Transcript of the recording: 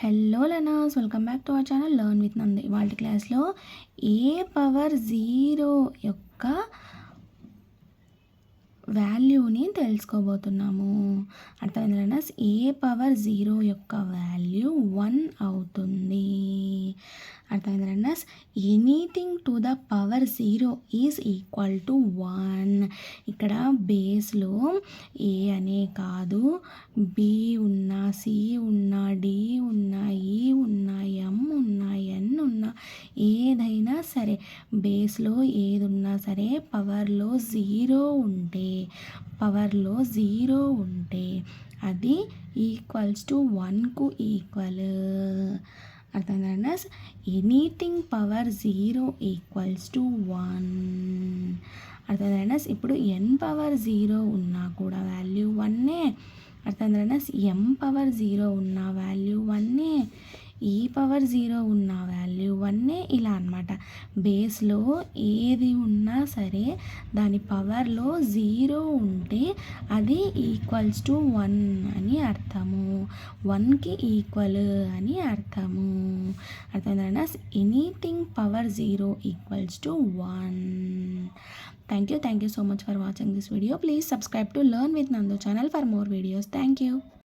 Hello learners, welcome back to our channel learn with Nandi. వాళ్ళ క్లాస్లో a⁻0 యొక్క వాల్యూని తెలుసుకోబోతున్నాము. అర్థమైంది లెర్నర్స్. a⁻0 యొక్క వాల్యూ 1 అవుతుంది. అర్థమైంది learners. Anything to the power 0 is equal to 1. ఇక్కడ బేస్లో ఏ అనే కాదు, బి ఉన్నా, సి ఉన్నా, డి ఉన్నా, ఈ ఉన్నా, ఎం ఉన్నా, ఎన్ ఉన్నా, ఏదైనా సరే బేస్లో ఏది ఉన్నా సరే పవర్లో 0 ఉంటే అది ఈక్వల్స్ టు 1కు ఈక్వల్. అర్థమైందా? Anything power 0 equals to 1. అర్థమైందా? ఇప్పుడు n పవర్ 0 ఉన్నా కూడా వాల్యూ 1. అర్థమైందా? m పవర్ 0 ఉన్న వాల్యూ 1, ఈ పవర్ 0 ఉన్న వాల్యూ 1. ఇలా అన్నమాట. బేస్లో ఏది ఉన్నా సరే దాని పవర్లో 0 ఉంటే అది ఈక్వల్స్ టు 1 అని అర్థము, 1కి ఈక్వల్ అని అర్థము. అర్థమైందా? Anything power 0 equals to 1. Thank you so much for watching this video. Please subscribe to Learn with Nandu channel for more videos. Thank you.